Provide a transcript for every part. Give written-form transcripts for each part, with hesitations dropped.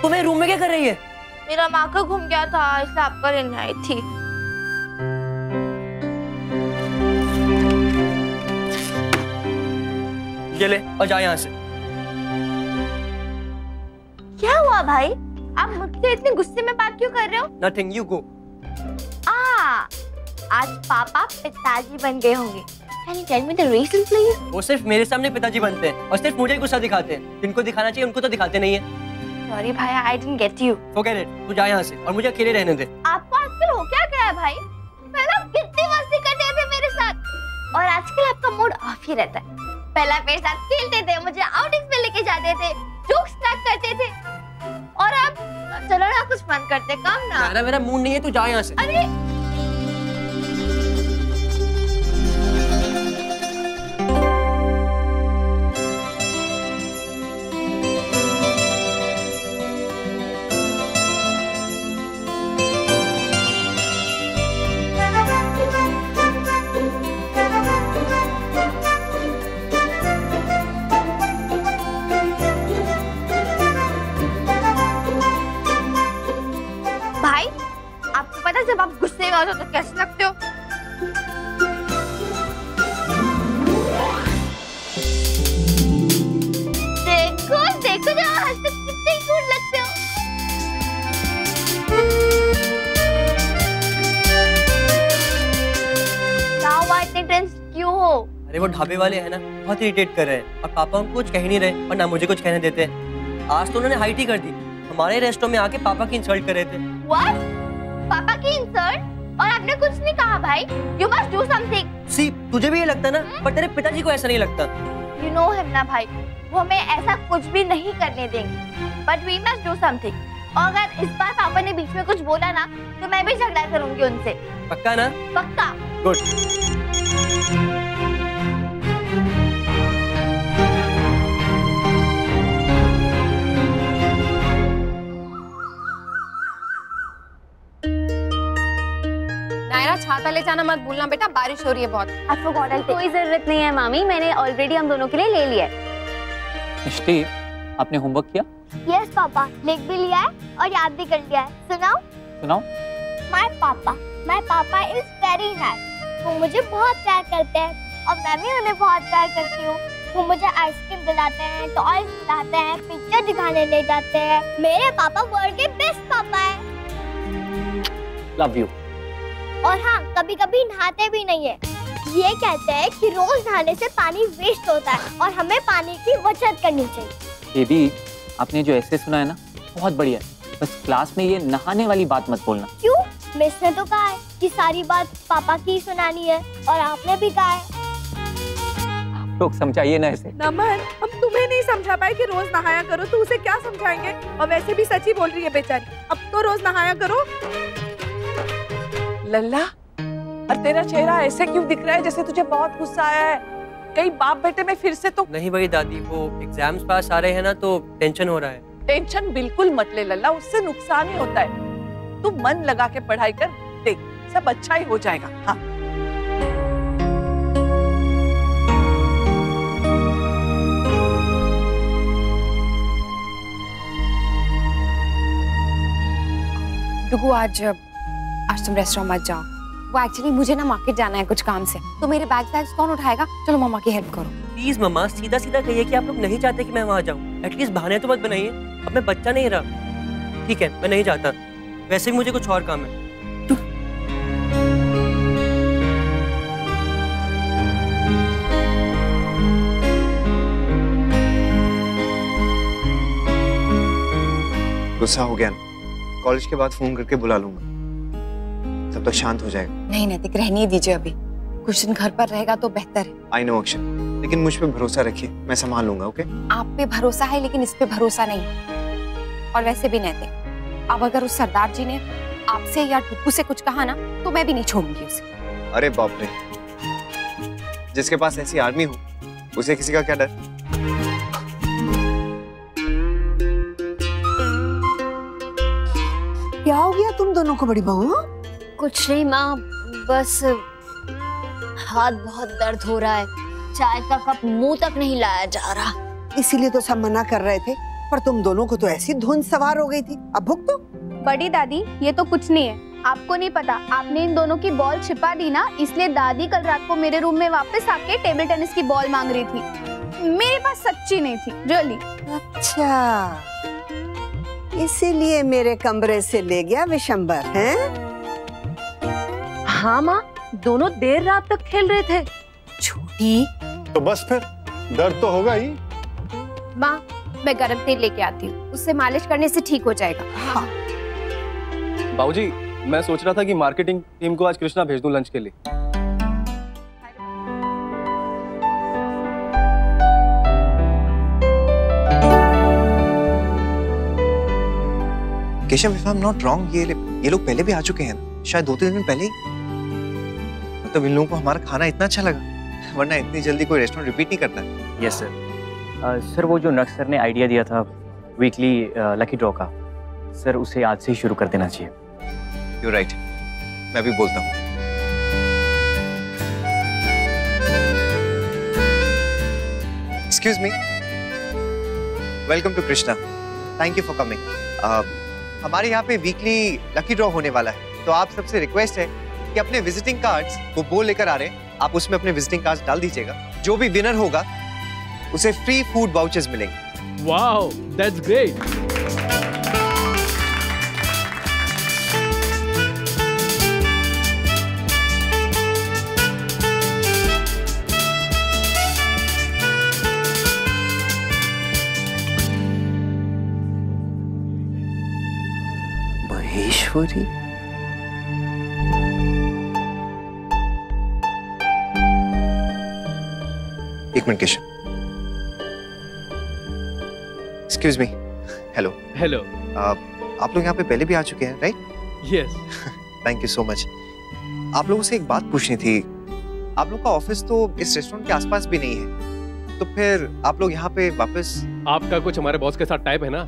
तुम्हें रूम में क्या कर रही है? मेरा माका घूम गया था इसलिए आपका लेने आई थी। ये ले और जा यहाँ से। क्या हुआ भाई? आप मुझसे इतने गुस्से में बात क्यों कर रहे हो? Nothing, you go. आज पापा पिताजी बन गए होंगे। Can you tell me the reason, please? वो सिर्फ मेरे सामने पिताजी बनते हैं और सिर्फ मुझे गुस्सा दिखाते हैं। जिनको दिखाना चाहिए उनको तो दिखाते नहीं है। Sorry भाई, I didn't get you. Forget it. तू जा यहाँ से और मुझे अकेले रहने दे। आपको आजकल हो क्या गया है भाई? पहले आप कितनी मस्ती करते थे मेरे साथ और आजकल आपका मूड ऑफ ही रहता है। पहले आप मेरे साथ खेलते थे, मुझे आउटिंग्स पे लेके जाते थे, जोक्स क्रैक करते थे और अब चलो ना कुछ फन करते, कम ना। मेरा मूड नहीं है, तू जा यहाँ से। अरे जब आप गुस्से में हो तो कैसे लगते हो? देखो देखो जब हंसते कितने क्यूट लगते हो। क्या हुआ, इतने टेंस क्यों हो? अरे वो ढाबे वाले हैं ना, बहुत इरिटेट कर रहे हैं और पापा उनको कुछ कह ही नहीं रहे और ना मुझे कुछ कहने देते। आज तो उन्होंने हाइट ही कर दी, हमारे रेस्टोरेंट में आके पापा की इंसल्ट कर रहे थे। What? पापा की इंसल्ट? और आपने कुछ नहीं कहा भाई? You must do something. सी, तुझे भी ये लगता ना, पर तेरे पिताजी को ऐसा नहीं लगता। You know him ना भाई, वो हमें ऐसा कुछ भी नहीं करने देंगे। But we must do something. और अगर इस बार पापा ने बीच में कुछ बोला ना, तो मैं भी झगड़ा करूंगी उनसे। पक्का ना? पक्का। गुड। छाता ले जाना मत भूलना बेटा, बारिश हो रही है बहुत। आपको कोई जरूरत नहीं है मामी, मैंने ऑलरेडी हम दोनों के लिए ले लिया है। मिष्टी, आपने होमवर्क किया? यस पापा, लिख भी लिया है और याद भी कर लिया है। सुनाओ? सुनाओ। माय पापा इज वेरी नाइस। वो मुझे बहुत प्यार करते हैं और मैं भी उन्हें बहुत प्यार करती हूँ। वो मुझे आइसक्रीम दिलाते हैं, टॉयज दिलाते हैं, पिक्चर दिखाने ले जाते हैं। मेरे पापा वर्ल्ड के बेस्ट पापा हैं। Love you. और हाँ, कभी कभी नहाते भी नहीं है। ये कहते हैं कि रोज नहाने से पानी वेस्ट होता है और हमें पानी की बचत करनी चाहिए। बेबी, आपने जो ऐसे सुना है ना, बहुत बढ़िया है। बस क्लास में ये नहाने वाली बात मत बोलना। क्यों? मिस ने तो कहा है कि सारी बात पापा की सुनानी है और आपने भी कहा है। आप लोग समझाइए ना ऐसे। नमन, हम तुम्हें नहीं समझा पाए कि रोज नहाया करो, तो उसे क्या समझाएंगे? और वैसे भी सच ही बोल रही है बेचारी, अब तो रोज नहाया करो। लल्ला, और तेरा चेहरा ऐसे क्यों दिख रहा है जैसे तुझे बहुत गुस्सा आया है? कहीं बाप बेटे में फिर से तो नहीं भाई दादी, वो एग्जाम्स पास आ रहे हैं ना, तो टेंशन हो रहा है। टेंशन बिल्कुल मत ले लल्ला, उससे नुकसान ही होता है। तू मन लगा के पढ़ाई कर, देख सब अच्छा ही हो जाएगा। हाँ। डुगू, आज तुम रेस्टोरेंट मत जाओ। वो एक्चुअली मुझे ना मार्केट जाना है कुछ काम से, तो मेरे बैग्स कौन उठाएगा? चलो मम्मा की हेल्प करो। प्लीज मम्मा, सीधा सीधा कहिए कि आप लोग नहीं चाहते कि मैं वहाँ जाऊँ। एटलीस्ट बहाने तो मत बनाइए, अब मैं बच्चा नहीं रहा। ठीक है, मैं नहीं जाता, वैसे भी मुझे कुछ और काम है। गुस्सा हो गया ना, कॉलेज के बाद फोन करके बुला लूंगा, तब तक शांत हो जाएगा। नहीं नैतिक, रहने दीजिए, अभी कुछ दिन घर पर रहेगा तो बेहतर है। आई नो अक्षर, लेकिन मुझ पे भरोसा रखिए, मैं संभाल लूंगा। ओके? आप पे भरोसा है लेकिन इस पे भरोसा नहीं। और वैसे भी नैतिक, अब अगर उस सरदार जी ने आपसे या टुप्पू से कुछ कहा ना, तो मैं भी नहीं छोड़ूंगी उसे। अरे बाप रे, जिसके पास ऐसी आर्मी हो उसे किसी का क्या डर। क्या हो गया तुम दोनों को बड़ी बहू? कुछ नहीं माँ, बस हाथ बहुत दर्द हो रहा है। चाय का कप मुंह तक नहीं लाया जा रहा। इसीलिए तो सब मना कर रहे थे, पर तुम दोनों को तो ऐसी धुन सवार हो गई थी। अब भुगतो। बड़ी दादी ये तो कुछ नहीं है, आपको नहीं पता, आपने इन दोनों की बॉल छिपा दी ना, इसलिए दादी कल रात को मेरे रूम में वापस आके टेबल टेनिस की बॉल मांग रही थी। मेरे पास सच्ची नहीं थी, रियली। अच्छा, इसीलिए मेरे कमरे से ले गया विशंबर, हैं? हाँ माँ, दोनों देर रात तक खेल रहे थे। छोटी तो बस फिर दर्द तो होगा ही। माँ, मैं गरम तेल लेके आती हूँ, उससे मालिश करने से ठीक हो जाएगा। हाँ। बाबूजी, मैं सोच रहा था कि मार्केटिंग टीम को आज कृष्णा भेज दूं लंच के लिए। Keshav, if I'm not wrong, ये लोग पहले भी आ चुके हैं, शायद 2-3 दिन पहले ही। मतलब इन लोगों को हमारा खाना इतना अच्छा लगा, वरना इतनी जल्दी कोई रेस्टोरेंट रिपीट नहीं करता है। Yes sir. सर वो जो नक्स सर ने आइडिया दिया था वीकली लकी ड्रॉ का, सर उसे आज से ही शुरू कर देना चाहिए। You're right, मैं भी बोलता हूँ। Excuse me, welcome to Krishna. Thank you for coming. हमारे यहाँ पे वीकली लकी ड्रॉ होने वाला है, तो आप सबसे रिक्वेस्ट है कि अपने विजिटिंग कार्ड्स वो बोल लेकर आ रहे हैं, आप उसमें अपने विजिटिंग कार्ड्स डाल दीजिएगा। जो भी विनर होगा उसे फ्री फूड वाउचर्स मिलेंगे। Wow, that's great. महेश्वरी, एक minute Keshav. Excuse me. Hello. Hello. आप लोग यहाँ पे पहले भी आ चुके हैं, right? Yes. Thank you so much. आप लोगों से एक बात पूछनी थी। आप लोग का ऑफिस तो इस रेस्टोरेंट के आसपास भी नहीं है, तो फिर आप लोग यहाँ पे वापस? आपका कुछ हमारे बॉस के साथ टाइप है ना,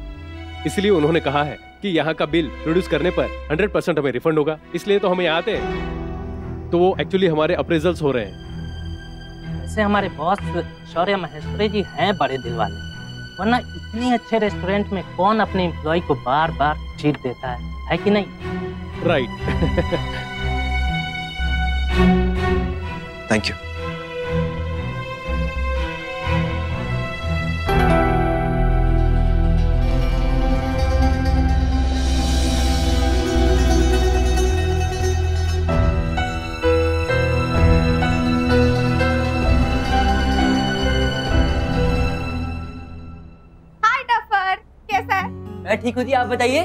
इसलिए उन्होंने कहा है कि यहाँ का बिल प्रोड्यूस करने पर 100% हमें रिफंड होगा, इसलिए तो हम यहाँ आते हैं। तो वो एक्चुअली हमारे अप्रेजल्स हो रहे हैं। वैसे हमारे बॉस शौर्य महेश्वरी जी हैं बड़े दिल वाले, वरना इतनी अच्छे रेस्टोरेंट में कौन अपने एम्प्लॉय को बार बार ट्रीट देता है कि नहीं? राइट। Thank you. मैं ठीक हूँ जी, आप बताइए।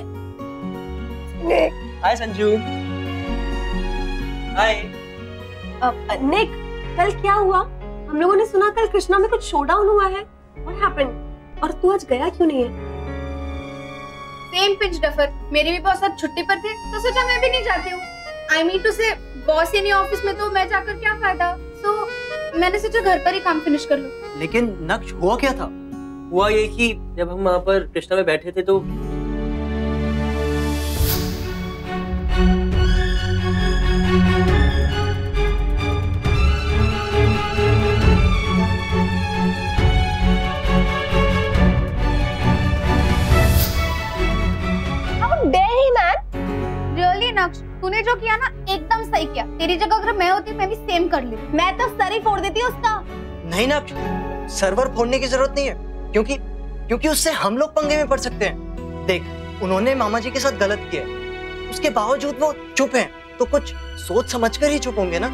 हाय संजू। हाय। निक, कल क्या हुआ? हम लोगों ने सुना कल कृष्णा में कुछ शोडाउन हुआ है। What happened? और तू आज गया क्यों नहीं है? सेम पिंच डफर, मेरे भी बॉस आज छुट्टी पर थे, तो सोचा मैं भी नहीं जाती हूँ। I mean to say, boss ही नहीं ऑफिस में, तो मैं जाकर क्या फायदा? So मैंने सोचा घर पर ही काम फिनिश कर लूं। लेकिन नक्श हुआ क्या था? हुआ ये कि जब हम वहाँ पर कृष्णा में बैठे थे तो तूने जो किया ना एकदम सही किया। तेरी जगह अगर मैं होती मैं भी सेम कर लेती। मैं तो सर ही फोड़ देती उसका। नहीं ना, सर्वर फोड़ने की जरूरत नहीं है, क्योंकि उससे हम लोग पंगे में पड़ सकते हैं। देख, उन्होंने मामा जी के साथ गलत किया, उसके बावजूद वो चुप हैं, तो कुछ सोच समझकर ही चुप होंगे ना।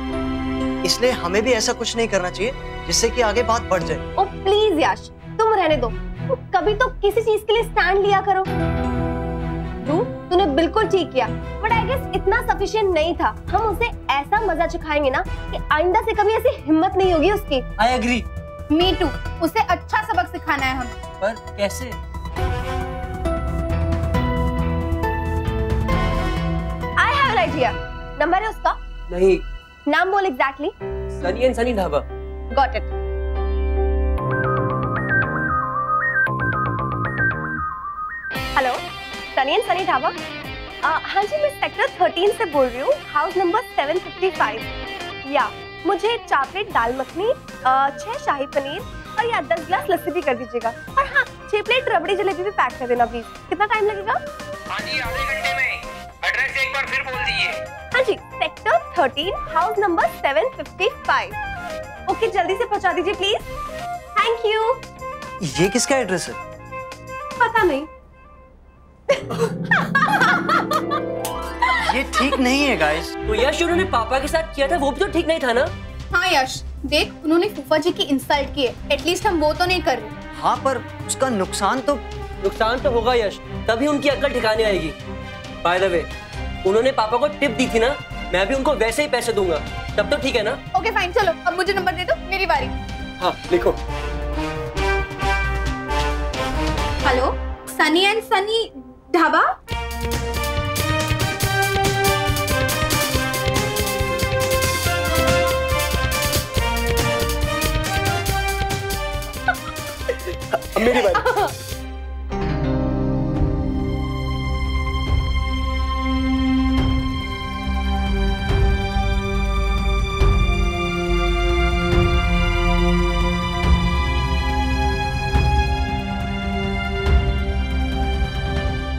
इसलिए हमें भी ऐसा कुछ नहीं करना चाहिए जिससे कि आगे बात बढ़ जाए। ओ प्लीज याश, तुम रहने दो। कभी तो किसी चीज के लिए स्टैंड लिया करो। तूने बिल्कुल ठीक किया, बट आई गेस इतना सफिशिएंट नहीं था। हम उसे ऐसा मजा चखाएंगे ना कि आइंदा से कभी ऐसी हिम्मत नहीं होगी उसकी। I agree. Me too. उसे अच्छा सबक सिखाना है हमें। पर कैसे? I have an idea. Number है उसका? नहीं। नाम बोल exactly. Sunny and Sunny Dhaba. Got it. Hello, Sunny and Sunny Dhaba. हाँ जी, मैं सेक्टर 13 से बोल रही हूँ, हाउस नंबर 755। या मुझे 4 प्लेट दाल मखनी, 6 शाही पनीर, और या 10 ग्लास लस्सी भी कर दीजिएगा। और हाँ, 6 प्लेट रबड़ी जलेबी भी पैक कर देना प्लीज। कितना टाइम लगेगा? हाँ जी, आधे घंटे में। एड्रेस एक बार फिर बोल दीजिए। हाँ जी, सेक्टर 13, हाउस नंबर 755। ओके, जल्दी से पहुंचा दीजिए प्लीज। Thank you. ये किसका एड्रेस है? पता नहीं। ये ठीक नहीं है गाइस। तो यश उन्होंने पापा के साथ किया था वो भी तो ठीक नहीं था ना? हाँ यश, देख उन्होंने फूफा जी की इंसल्ट की है, एटलीस्ट हम वो तो नहीं कर रहे। हाँ, पर उसका नुकसान तो होगा यश, तभी उनकी अक्ल ठिकाने आएगी। बाय द वे, उन्होंने पापा को टिप दी थी ना, मैं भी उनको वैसे ही पैसे दूंगा, तब तो ठीक है ना? ओके फाइन, चलो अब मुझे नंबर दे दो, मेरी बारी। हाँ लिखो। Hello, Sunny and Sunny dhaba. मेरी बारी।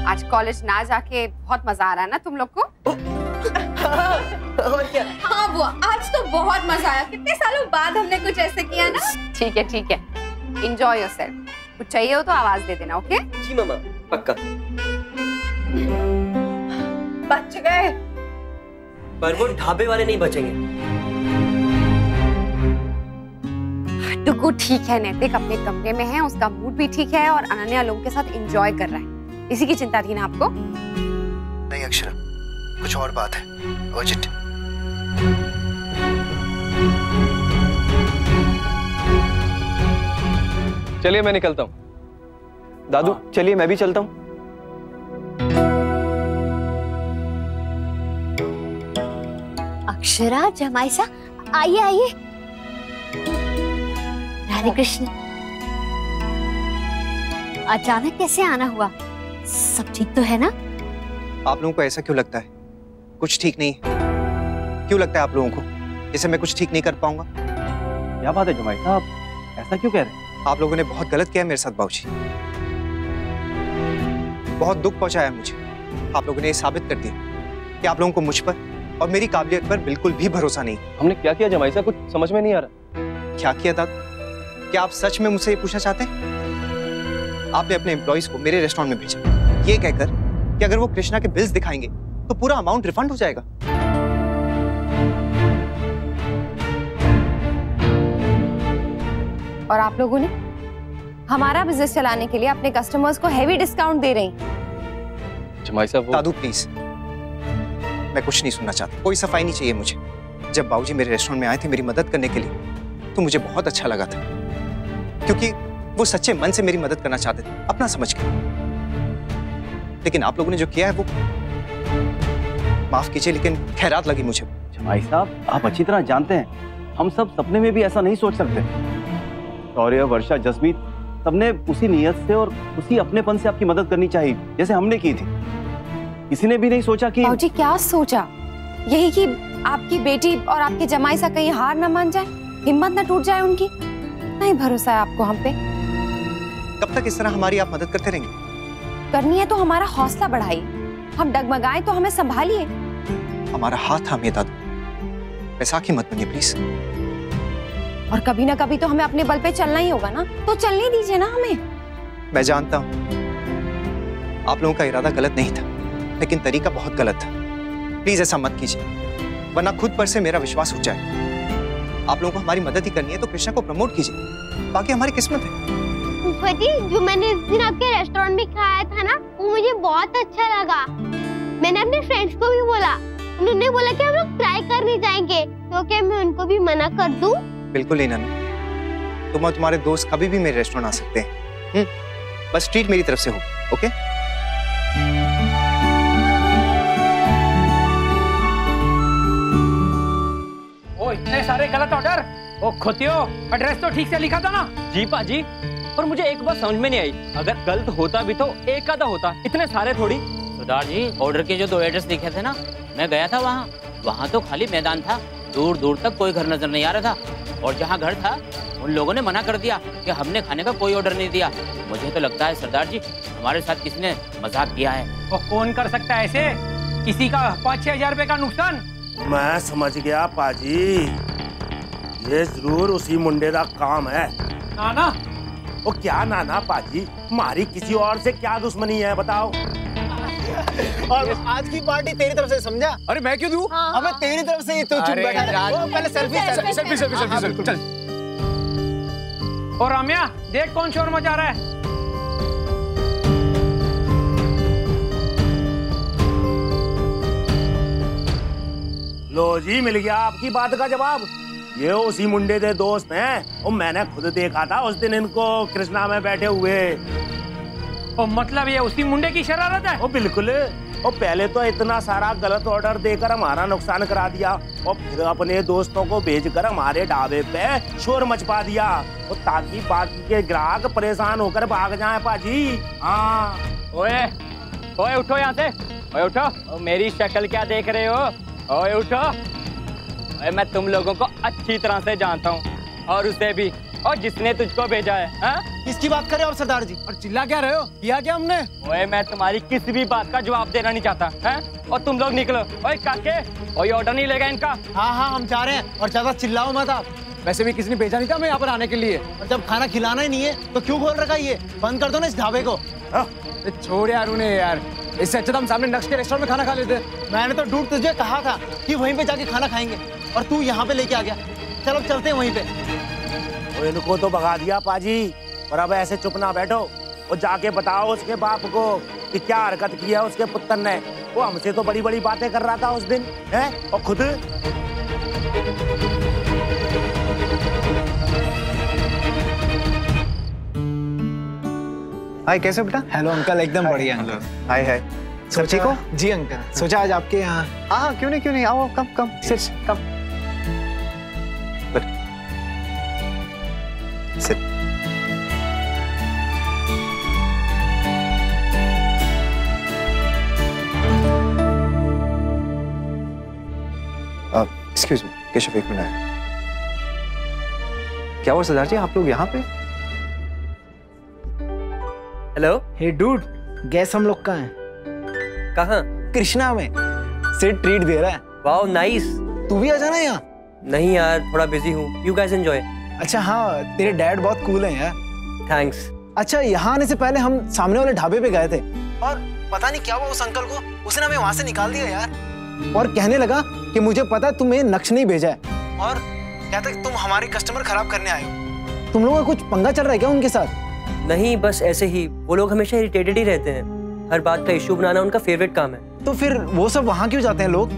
आज कॉलेज ना जाके बहुत मजा आ रहा है ना तुम लोग को? और क्या? हाँ बुआ, आज तो बहुत मजा आया। कितने सालों बाद हमने कुछ ऐसे किया ना। ठीक है ठीक है, एंजॉय योरसेल्फ। कुछ चाहिए हो तो आवाज दे देना, ओके? जी मामा, पक्का। बच गए, पर वो ढाबे वाले नहीं बचेंगे। टुकू ठीक है, नैतिक अपने कमरे में है, उसका मूड भी ठीक है और अनन्या लोगों के साथ एंजॉय कर रहा है। इसी की चिंता थी ना आपको? नहीं अक्षरा, कुछ और बात है, अर्जेंट। चलिए मैं निकलता हूँ। दादू चलिए मैं भी चलता हूँ। अक्षरा, जमाईसा, आइए आइए। राधे कृष्ण। अचानक कैसे आना हुआ? सब ठीक तो है ना? आप लोगों को ऐसा क्यों लगता है? कुछ ठीक नहीं है। क्यों लगता है आप लोगों को जैसे मैं कुछ ठीक नहीं कर पाऊंगा? क्या बात है जमाई साहब, ऐसा क्यों कह रहे हैं? आप लोगों ने बहुत गलत किया मेरे साथ बाबूजी। बहुत दुख पहुंचाया मुझे। आप लोगों ने ये साबित कर दिया कि आप लोगों को मुझ पर और मेरी काबिलियत पर बिल्कुल भी भरोसा नहीं। हमने क्या किया जमाई साहब, कुछ समझ में नहीं आ रहा। क्या किया था? क्या आप सच में मुझसे ये पूछना चाहते हैं? आपने अपने एम्प्लॉइज को मेरे रेस्टोरेंट में भेजा ये कहकर कि अगर वो कृष्णा के बिल्स दिखाएंगे तो पूरा अमाउंट रिफंड हो जाएगा। और आप लोगों ने हमारा बिजनेस चलाने के लिए अपने कस्टमर्स को हेवी डिस्काउंट दे रहे हैं। जमाई साहब दादू प्लीज, मैं कुछ नहीं सुनना चाहता। कोई सफाई नहीं चाहिए मुझे। जब बाबूजी मेरे रेस्टोरेंट में आए थे मेरी मदद करने के लिए तो मुझे बहुत अच्छा लगा था, क्योंकि वो सच्चे मन से मेरी मदद करना चाहते थे, अपना समझ के। लेकिन आप लोगों ने जो किया है वो, माफ कीजिए लेकिन खैरात लगी मुझे। जमाई साहब आप अच्छी तरह जानते हैं हम सब सपने में भी ऐसा नहीं सोच सकते। शौर्य, वर्षा, जसमीत सबने उसी नियत से और उसी अपनेपन से आपकी मदद करनी चाहिए जैसे हमने की थी। किसी ने भी नहीं सोचा कि बाबूजी क्या सोचा? यही कि आपकी बेटी और आपके जमाई सा कहीं हार ना मान जाए, हिम्मत ना टूट जाए उनकी। नहीं भरोसा है आपको हम पे। कब तक इस तरह हमारी आप मदद करते रहेंगे? करनी है तो हमारा हौसला बढ़ाइए, हम डगमगाएं तो हमें संभालिए। हमारा हाथ थामिए दादू, बैसाखी मत बनिए प्लीज। और कभी ना कभी तो हमें अपने बल पे चलना ही होगा ना, तो चलने दीजिए ना हमें। मैं जानता हूँ आप लोगों का इरादा गलत नहीं था, लेकिन तरीका बहुत गलत था। प्लीज ऐसा मत कीजिए, वरना खुद पर से मेरा विश्वास उठ जाए। आप लोगों को हमारी मदद ही करनी है तो कृष्णा को प्रमोट कीजिए, बाकी हमारी किस्मत है। फूफा जी, जो मैंने इस दिन आपके रेस्टोरेंट में खाया था ना, वो मुझे बहुत अच्छा लगा। मैंने अपने फ्रेंड्स को भी बोला, उन्होंने बोला कि हम लोग ट्राई करने जाएंगे, तो क्या मैं उनको भी मना कर दूं? बिल्कुल नहीं नानी, तुम और तुम्हारे दोस्त कभी भी मेरे रेस्टोरेंट आ सकते हैं। बस ट्रीट मेरी तरफ से हो, ओके? ओ इतने सारे गलत ऑर्डर। ओ खोतियो, एड्रेस तो ठीक से लिखा था ना? जी पाजी, पर मुझे एक बात समझ में नहीं आई, अगर गलत होता भी तो एक आधा होता, इतने सारे थोड़ी। सरदार जी, ऑर्डर के जो 2 एड्रेस लिखे थे ना, मैं गया था वहाँ तो खाली मैदान था, दूर दूर तक कोई घर नजर नहीं आ रहा था, और जहाँ घर था उन लोगों ने मना कर दिया कि हमने खाने का कोई ऑर्डर नहीं दिया। मुझे तो लगता है सरदार जी हमारे साथ किसी ने मजाक किया है। तो कौन कर सकता है ऐसे? किसी का 5-6 हजार रुपए का नुकसान? मैं समझ गया पाजी, ये जरूर उसी मुंडे का काम है। नाना? वो क्या नाना पाजी, हमारी किसी और से क्या दुश्मनी है बताओ? और आज की पार्टी तेरी तरफ से, समझा? अरे मैं क्यों दूं? अबे तेरी तरफ से ही तो चुप बैठा है। पहले सेल्फी चल। और राम्या देख कौन शोर मचा रहा है। लो जी, मिल गया आपकी बात का जवाब। ये उसी मुंडे के दोस्त हैं और मैंने खुद देखा था उस दिन इनको कृष्णा में बैठे हुए। और मतलब ये उसी मुंडे की शरारत है? ओ बिल्कुल। और पहले तो इतना सारा गलत ऑर्डर देकर हमारा नुकसान करा दिया और फिर अपने दोस्तों को भेजकर हमारे ढाबे पे शोर मचपा दिया और ताकि बाकी के ग्राहक परेशान होकर भाग जाएं पाजी। हाँ। ओए ओए उठो यहाँ से, ओए उठो। ओ, मेरी शक्ल क्या देख रहे हो? ओए उठो। ओए मैं तुम लोगों को अच्छी तरह से जानता हूँ और उसे भी, और जिसने तुझको भेजा है। हाँ? किसकी बात कर रहे हो आप सरदार जी? और चिल्ला क्या रहे हो? किया क्या हमने? ओए मैं तुम्हारी किसी भी बात का जवाब देना नहीं चाहता है? और तुम लोग निकलो। ओए काके, कोई ऑर्डर नहीं लेगा इनका? हाँ हाँ हम चाह रहे हैं, और ज्यादा चिल्लाओ मत आप। वैसे भी किसी ने भेजा नहीं था मैं यहाँ पर आने के लिए, और जब खाना खिलाना ही नहीं है तो क्यों खोल रखा ये? बंद कर दो ना इस ढाबे को। छोड़ यार उन्हें यार, इससे अच्छा तो हम सामने नक्श के रेस्टोरेंट में खाना खा लेते। मैंने तो डूड तुझे कहा था कि वहीं पे जाके खाना खाएंगे और तू यहाँ पे लेके आ गया। चलो चलते हैं वहीं पे। तो इनको तो भगा दिया पाजी, और अब ऐसे चुप ना बैठो और जाके बताओ उसके बाप को कि क्या हरकत की है उसके पुत्र ने। वो हमसे तो बड़ी बड़ी बातें कर रहा था उस दिन है, और खुद हाय, कैसे बेटा? हेलो अंकल, एकदम बढ़िया। हाय हाय, सब ठीक हो? जी अंकल, सोचा आज आपके यहाँ। हाँ, क्यों नहीं, आओ, come sit, come sit. Excuse me Keshav, एक मिनट। क्या हुआ सरदार जी, आप लोग यहाँ पे? हेलो। हे डूड, गैस हम लोग कहाँ हैं? कहाँ? कृष्णा में। सिड ट्रीट दे रहा है। Wow nice. तू भी आ जाना यहाँ। नहीं यार, थोड़ा बिजी हूँ। You guys enjoy. अच्छा हाँ, तेरे डैड बहुत कूल हैं यार। थैंक्स। अच्छा, यहाँ आने से पहले हम सामने वाले ढाबे पे गए थे और पता नहीं क्या हुआ उस अंकल को, उसने हमें वहाँ से निकाल दिया यार। और कहने लगा कि मुझे पता तुम्हें नक्श नहीं भेजा है, और कहता कि तुम हमारे कस्टमर खराब करने आए हो। तुम लोगों का कुछ पंगा चल रहा है क्या उनके साथ? नहीं, बस ऐसे ही। वो लोग हमेशा इरिटेटेड ही रहते हैं। हर बात का इशू बनाना उनका फेवरेट काम है। तो फिर वो सब वहाँ क्यों जाते हैं लोग?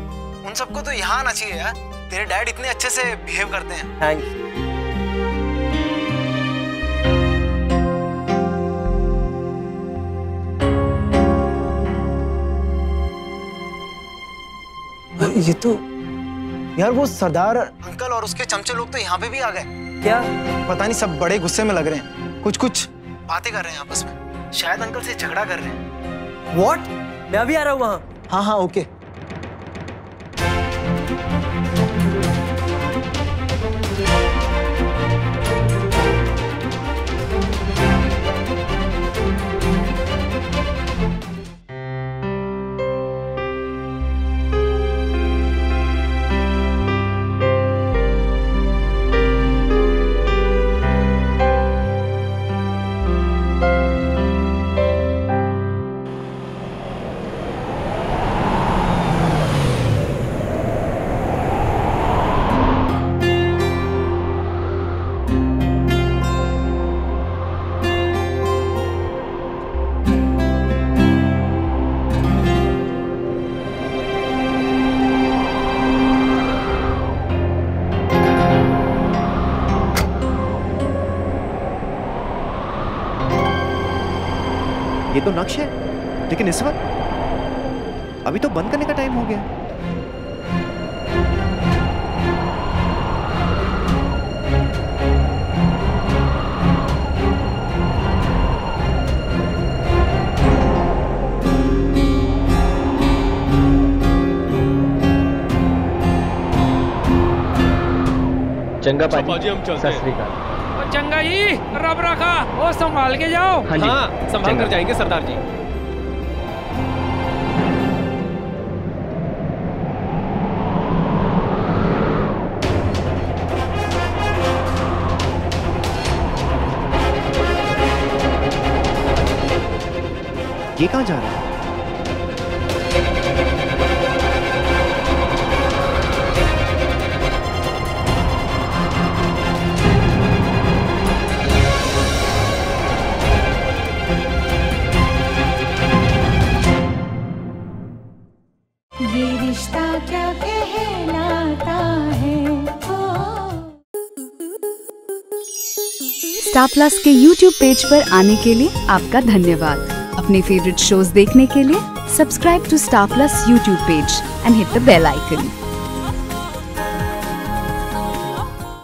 उन सबको तो यहाँ आना चाहिए यार। तेरे डैड इतने अच्छे से बिहेव करते हैं। थैंक्स। ये तो यार वो सरदार अंकल और उसके चमचे लोग तो यहाँ पे भी आ गए। क्या? पता नहीं, सब बड़े गुस्से में लग रहे हैं। कुछ बातें कर रहे हैं आपस में, शायद अंकल से झगड़ा कर रहे हैं। What? मैं अभी आ रहा हूँ वहाँ। हाँ हाँ ओके। ये तो नक्श है, लेकिन इस वक्त अभी तो बंद करने का टाइम हो गया। चंगा पाजी, हम चलते हैं। चंगा जी, रब रखा, वो संभाल के जाओ। हाँ, संभाल कर जाएंगे सरदार जी। ये कहाँ जा रहा है? ये रिश्ता क्या कहलाता है। स्टार प्लस के YouTube पेज पर आने के लिए आपका धन्यवाद। अपने फेवरेट शोज देखने के लिए subscribe to Star Plus YouTube page and hit the bell icon.